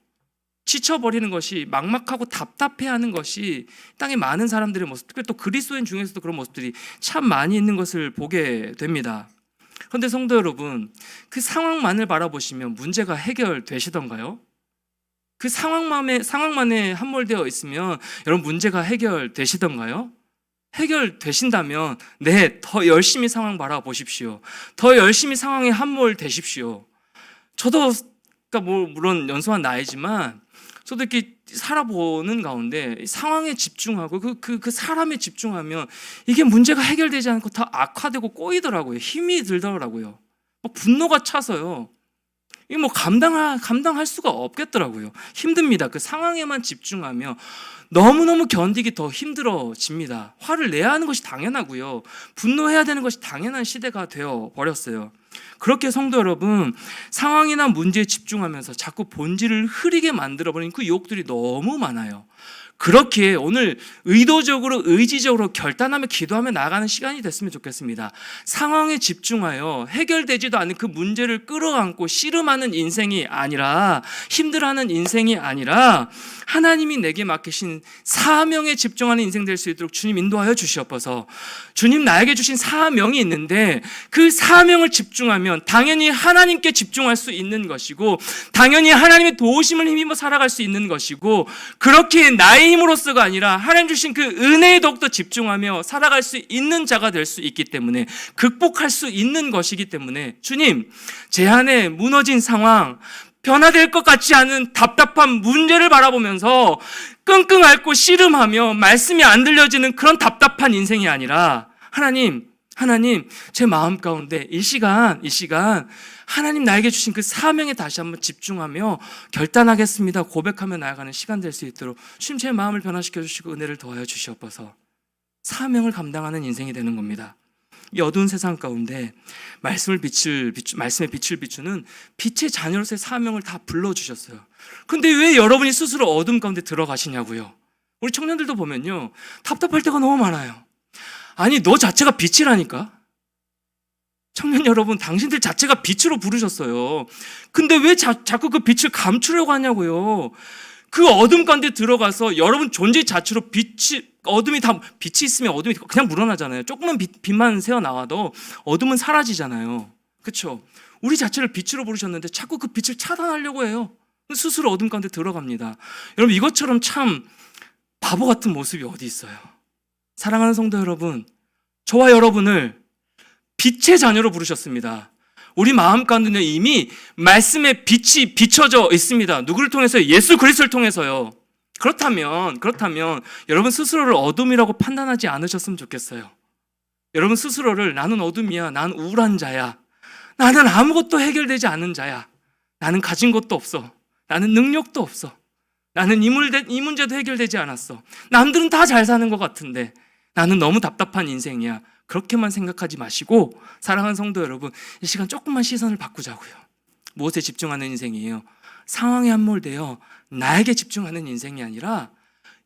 지쳐버리는 것이, 막막하고 답답해하는 것이 땅에 많은 사람들의 모습, 특별히 또 그리스도인 중에서도 그런 모습들이 참 많이 있는 것을 보게 됩니다. 그런데 성도 여러분, 그 상황만을 바라보시면 문제가 해결되시던가요? 그 상황만에 함몰되어 있으면 여러분 문제가 해결되시던가요? 해결되신다면 더 열심히 상황 바라보십시오. 더 열심히 상황에 함몰되십시오. 저도 물론 연소한 나이지만 저도 이렇게 살아보는 가운데 상황에 집중하고 그 사람에 집중하면 이게 문제가 해결되지 않고 더 악화되고 꼬이더라고요. 힘이 들더라고요. 분노가 차서요. 이게 감당할 수가 없겠더라고요. 힘듭니다. 그 상황에만 집중하며 너무너무 견디기 더 힘들어집니다. 화를 내야 하는 것이 당연하고요. 분노해야 되는 것이 당연한 시대가 되어 버렸어요. 그렇게 성도 여러분, 상황이나 문제에 집중하면서 자꾸 본질을 흐리게 만들어버리는 그 유혹들이 너무 많아요. 그렇기에 오늘 의도적으로, 의지적으로 결단하며 기도하며 나아가는 시간이 됐으면 좋겠습니다. 상황에 집중하여 해결되지도 않는 그 문제를 끌어안고 씨름하는 인생이 아니라, 힘들어하는 인생이 아니라 하나님이 내게 맡기신 사명에 집중하는 인생 될 수 있도록 주님 인도하여 주시옵소서. 주님 나에게 주신 사명이 있는데 그 사명을 집중하면 당연히 하나님께 집중할 수 있는 것이고, 당연히 하나님의 도우심을 힘입어 살아갈 수 있는 것이고, 그렇게 나의 힘으로서가 아니라 하나님 주신 그 은혜의 덕도 집중하며 살아갈 수 있는 자가 될 수 있기 때문에, 극복할 수 있는 것이기 때문에, 주님, 제 안에 무너진 상황, 변화될 것 같지 않은 답답한 문제를 바라보면서 끙끙 앓고 씨름하며 말씀이 안 들려지는 그런 답답한 인생이 아니라, 하나님, 제 마음 가운데 이 시간 하나님 나에게 주신 그 사명에 다시 한번 집중하며 결단하겠습니다 고백하며 나아가는 시간 될 수 있도록 주님 제 마음을 변화시켜 주시고 은혜를 더하여 주시옵소서. 사명을 감당하는 인생이 되는 겁니다. 이 어두운 세상 가운데 말씀의 빛을 비추는 빛의 자녀로서의 사명을 다 불러주셨어요. 근데 왜 여러분이 스스로 어둠 가운데 들어가시냐고요. 우리 청년들도 보면요, 답답할 때가 너무 많아요. 아니, 너 자체가 빛이라니까. 청년 여러분, 당신들 자체가 빛으로 부르셨어요. 근데 왜 자꾸 그 빛을 감추려고 하냐고요. 그 어둠 가운데 들어가서 여러분 존재 자체로 빛이 있으면 어둠이 그냥 물어나잖아요. 조금만 빛만 새어 나와도 어둠은 사라지잖아요. 그렇죠? 우리 자체를 빛으로 부르셨는데 자꾸 그 빛을 차단하려고 해요. 스스로 어둠 가운데 들어갑니다. 여러분, 이것처럼 참 바보 같은 모습이 어디 있어요? 사랑하는 성도 여러분, 저와 여러분을 빛의 자녀로 부르셨습니다. 우리 마음 가운데는 이미 말씀의 빛이 비춰져 있습니다. 누구를 통해서요? 예수 그리스도를 통해서요. 그렇다면 여러분 스스로를 어둠이라고 판단하지 않으셨으면 좋겠어요. 여러분 스스로를 나는 어둠이야, 난 우울한 자야, 나는 아무것도 해결되지 않은 자야, 나는 가진 것도 없어, 나는 능력도 없어, 나는 이 문제도 해결되지 않았어, 남들은 다 잘 사는 것 같은데 나는 너무 답답한 인생이야. 그렇게만 생각하지 마시고, 사랑하는 성도 여러분, 이 시간 조금만 시선을 바꾸자고요. 무엇에 집중하는 인생이에요? 상황에 함몰되어 나에게 집중하는 인생이 아니라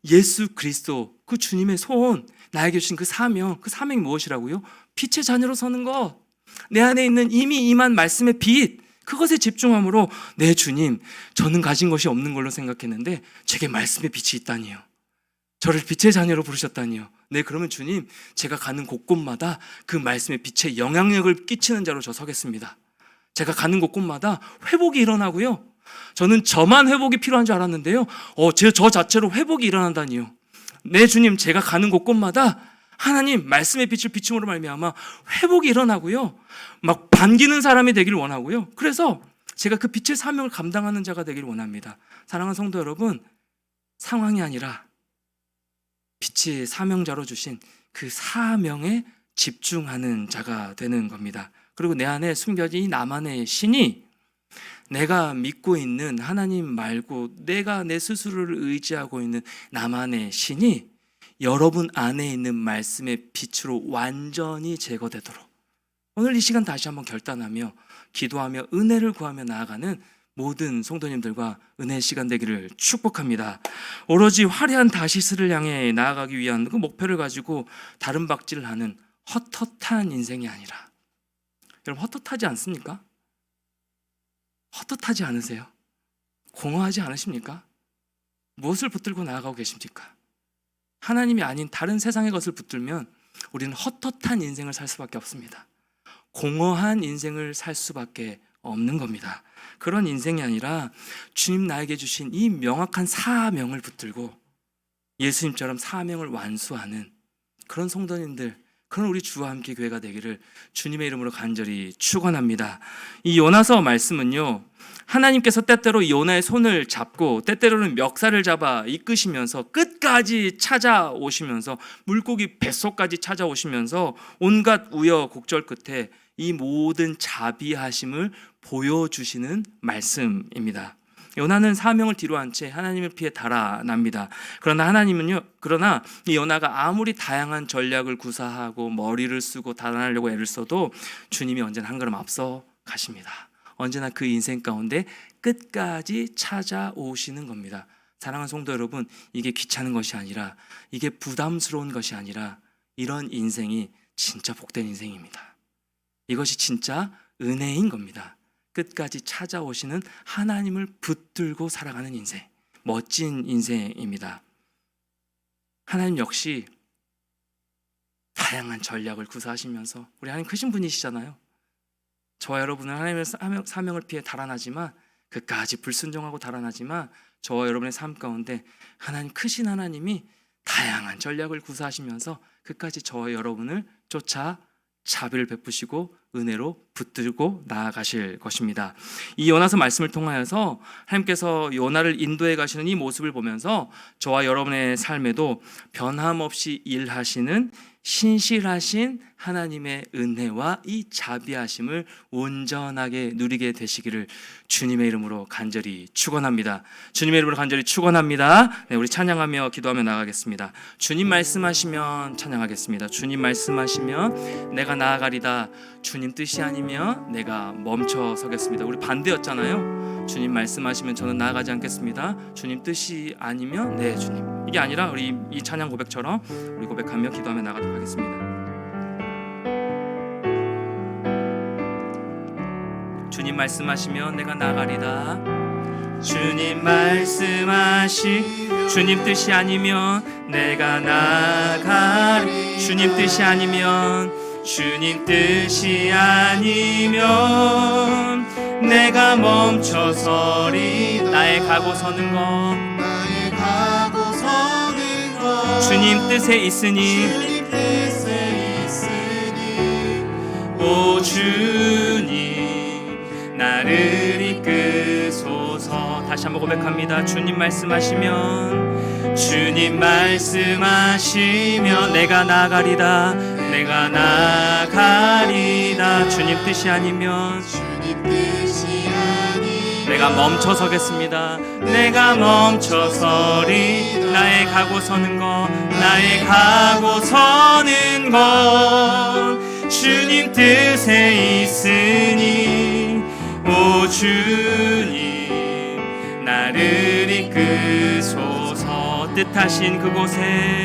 예수 그리스도, 그 주님의 손, 나에게 주신 그 사명이 무엇이라고요? 빛의 자녀로 서는 것, 내 안에 있는 이미 임한 말씀의 빛, 그것에 집중함으로, 네 주님, 저는 가진 것이 없는 걸로 생각했는데 제게 말씀의 빛이 있다니요. 저를 빛의 자녀로 부르셨다니요. 네, 그러면 주님, 제가 가는 곳곳마다 그 말씀의 빛의 영향력을 끼치는 자로 저 서겠습니다. 제가 가는 곳곳마다 회복이 일어나고요. 저는 저만 회복이 필요한 줄 알았는데요. 저 자체로 회복이 일어난다니요. 네, 주님, 제가 가는 곳곳마다 하나님 말씀의 빛을 비춤으로 말미암아 회복이 일어나고요. 막 반기는 사람이 되기를 원하고요. 그래서 제가 그 빛의 사명을 감당하는 자가 되기를 원합니다. 사랑하는 성도 여러분, 상황이 아니라 빛의 사명자로 주신 그 사명에 집중하는 자가 되는 겁니다. 그리고 내 안에 숨겨진 이 나만의 신이 내가 믿고 있는 하나님 말고 내가 내 스스로를 의지하고 있는 나만의 신이 여러분 안에 있는 말씀의 빛으로 완전히 제거되도록 오늘 이 시간 다시 한번 결단하며 기도하며 은혜를 구하며 나아가는 모든 성도님들과 은혜의 시간 되기를 축복합니다. 오로지 화려한 다시스를 향해 나아가기 위한 그 목표를 가지고 다른 박질을 하는 헛헛한 인생이 아니라, 여러분 헛헛하지 않습니까? 헛헛하지 않으세요? 공허하지 않으십니까? 무엇을 붙들고 나아가고 계십니까? 하나님이 아닌 다른 세상의 것을 붙들면 우리는 헛헛한 인생을 살 수밖에 없습니다. 공허한 인생을 살 수밖에 없는 겁니다. 그런 인생이 아니라 주님 나에게 주신 이 명확한 사명을 붙들고 예수님처럼 사명을 완수하는 그런 성도님들, 그런 우리 주와 함께 교회가 되기를 주님의 이름으로 간절히 축원합니다. 이 요나서 말씀은요, 하나님께서 때때로 요나의 손을 잡고 때때로는 멱살을 잡아 이끄시면서 끝까지 찾아오시면서 물고기 뱃속까지 찾아오시면서 온갖 우여곡절 끝에 이 모든 자비하심을 보여주시는 말씀입니다. 요나는 사명을 뒤로 한 채 하나님을 피해 달아납니다. 그러나 이 요나가 아무리 다양한 전략을 구사하고 머리를 쓰고 달아나려고 애를 써도 주님이 언제나 한 걸음 앞서 가십니다. 언제나 그 인생 가운데 끝까지 찾아오시는 겁니다. 사랑하는 성도 여러분, 이게 귀찮은 것이 아니라, 이게 부담스러운 것이 아니라 이런 인생이 진짜 복된 인생입니다. 이것이 진짜 은혜인 겁니다. 끝까지 찾아오시는 하나님을 붙들고 살아가는 인생, 멋진 인생입니다. 하나님 역시 다양한 전략을 구사하시면서, 우리 하나님 크신 분이시잖아요. 저와 여러분은 하나님의 사명을 피해 달아나지만, 끝까지 불순종하고 달아나지만 저와 여러분의 삶 가운데 하나님, 크신 하나님이 다양한 전략을 구사하시면서 끝까지 저와 여러분을 쫓아 자비를 베푸시고 은혜로 붙들고 나아가실 것입니다. 이 요나서 말씀을 통하여서 하나님께서 요나를 인도해 가시는 이 모습을 보면서 저와 여러분의 삶에도 변함없이 일하시는 신실하신 하나님의 은혜와 이 자비하심을 온전하게 누리게 되시기를 주님의 이름으로 간절히 축원합니다. 주님의 이름으로 간절히 축원합니다. 네, 우리 찬양하며 기도하며 나가겠습니다. 주님 말씀하시면 찬양하겠습니다. 주님 말씀하시면 내가 나아가리다. 주님 뜻이 아니면 내가 멈춰 서겠습니다. 우리 반대였잖아요. 주님 말씀하시면 저는 나아가지 않겠습니다. 주님 뜻이 아니면 네 주님, 이게 아니라 우리 이 찬양 고백처럼 우리 고백하며 기도하며 나가도록 하겠습니다. 주님 말씀하시면 내가 나아가리다. 주님 말씀하시, 주님 뜻이 아니면 내가 나아가리. 주님 뜻이 아니면, 주님 뜻이 아니면 내가 멈춰서리. 나의 가고 서는 것, 나의 가고 서는 것 주님 뜻에 있으니, 주님 뜻에 있으니 오 주님 나를 이끄소서. 다시 한번 고백합니다. 주님 말씀하시면, 주님 말씀하시면 내가 나아가리다. 내가 나아가리다. 주님 뜻이 아니면, 주님 뜻이 아니면 내가 멈춰 서겠습니다. 내가 멈춰 서리. 나의 가고 서는 것, 나의 가고 서는 것 주님 뜻에 있으니, 오 주님 나를 이끄소서. 뜻하신 그곳에,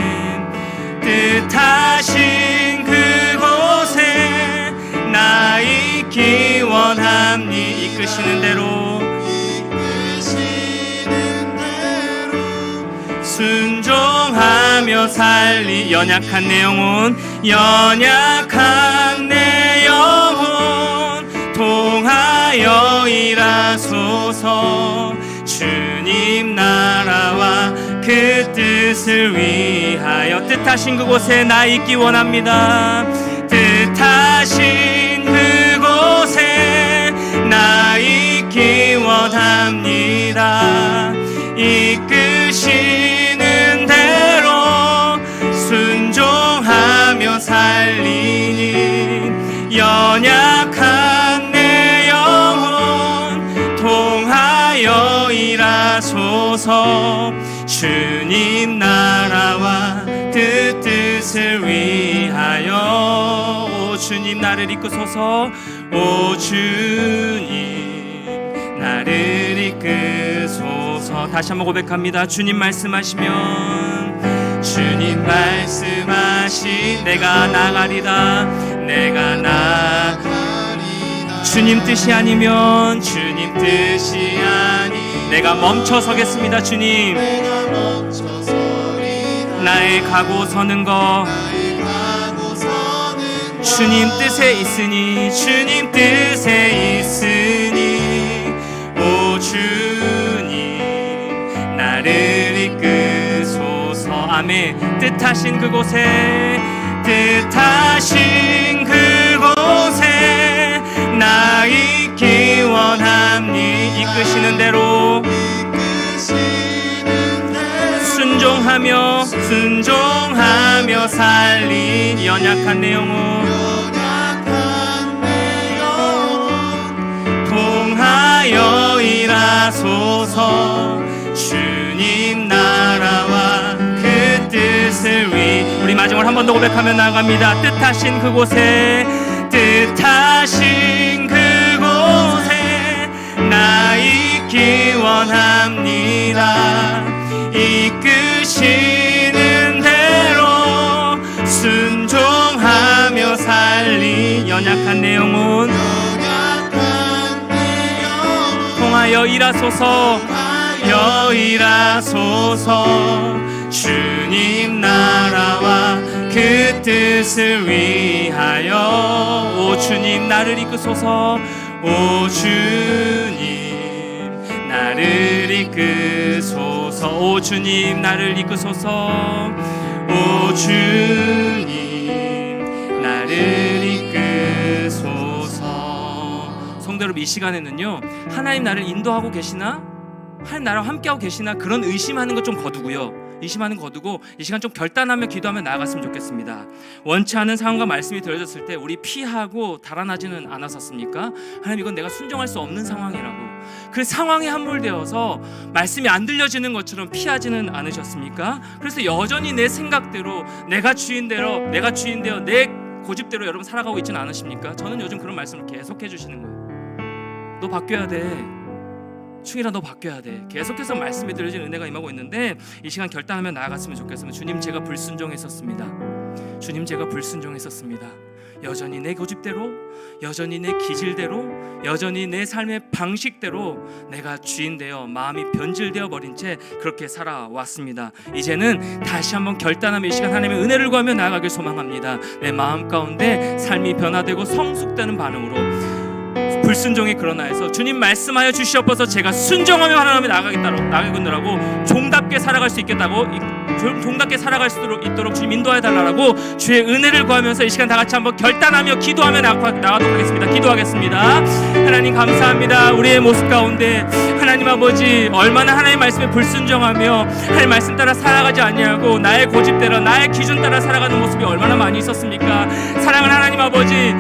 뜻하신 그곳에 나 있기 원합니. 이끄시는 대로, 이끄시는 대로 순종하 살리 연약한 내 영혼 연약한 내 영혼 통하여 일하소서 주님 나라와 그 뜻을 위하여 뜻하신 그곳에 나 있기 원합니다. 뜻하신 그곳에 나 있기 원합니다. 이끄시는 대로 순종하며 살리니 연약한 내 영혼 통하여 일하소서 주님 나라와 그 뜻을 위하여 오 주님 나를 이끄소서 오 주님 나를 이끄소서 다시 한번 고백합니다. 주님 말씀하시면 주님 말씀하신 내가 나가리다 내가 나가리다 주님 뜻이 아니면 주님 뜻이 아니 내가 멈춰 서겠습니다. 주님 나의 가고 서는 것 주님 뜻에 있으니 주님 뜻에 있으니 오 주님 나를 이끄소서 아멘. 뜻하신 그곳에 뜻하신 그곳에 나 있기 원합니 이끄시는 대로 순종하며 살린 연약한 내 영혼 통하여 일하소서 주님 나라와 그 뜻을 우리 마지막으로 한 번 더 고백하며 나아갑니다. 뜻하신 그곳에 뜻하신 그곳에 나 있기 원합니다. 이끄시는 대로 순종하며 살린 연약한 내 영혼 통하여 일하소서 주님 나라와 그 뜻을 위하여 오 주님 나를 이끄소서 오 주님 나를 이끄소서 오 주님 나를 이끄소서 오 주님 나를 이끄소서. 성도 여러분 이 시간에는요 하나님 나를 인도하고 계시나 하나님 나랑 함께하고 계시나 그런 의심하는 것 좀 거두고요 의심하는 거두고 이 시간 좀 결단하며 기도하며 나아갔으면 좋겠습니다. 원치 않은 상황과 말씀이 들려졌을 때 우리 피하고 달아나지는 않았었습니까? 하나님 이건 내가 순종할 수 없는 상황이라고 그 상황에 함몰되어서 말씀이 안 들려지는 것처럼 피하지는 않으셨습니까? 그래서 여전히 내 생각대로 내가 주인되어 내 고집대로 여러분 살아가고 있지는 않으십니까? 저는 요즘 그런 말씀을 계속 해주시는 거예요. 너 바뀌어야 돼. 충이라 너 바뀌어야 돼. 계속해서 말씀이 들려지는 은혜가 임하고 있는데 이 시간 결단하며 나아갔으면 좋겠습니다. 주님 제가 불순종했었습니다. 주님 제가 불순종했었습니다. 여전히 내 고집대로 여전히 내 기질대로 여전히 내 삶의 방식대로 내가 주인되어 마음이 변질되어 버린 채 그렇게 살아왔습니다. 이제는 다시 한번 결단하며 이 시간 하나님의 은혜를 구하며 나아가길 소망합니다. 내 마음 가운데 삶이 변화되고 성숙되는 반응으로 불순종의 그러나에서 주님 말씀하여 주시옵소서 제가 순종하며 하나님께 나아가겠다고 종답게 살아갈 수 있겠다고 종답게 살아갈 수 있도록 주님 인도해 달라고 주의 은혜를 구하면서 이 시간 다 같이 한번 결단하며 기도하며 나가도록 하겠습니다. 기도하겠습니다. 하나님 감사합니다. 우리의 모습 가운데 하나님 아버지 얼마나 하나님의 말씀에 불순종하며 하나님 말씀 따라 살아가지 아니하고 나의 고집대로 나의 기준 따라 살아가는 모습이 얼마나 많이 있었습니까? 사랑하는 하나님 아버지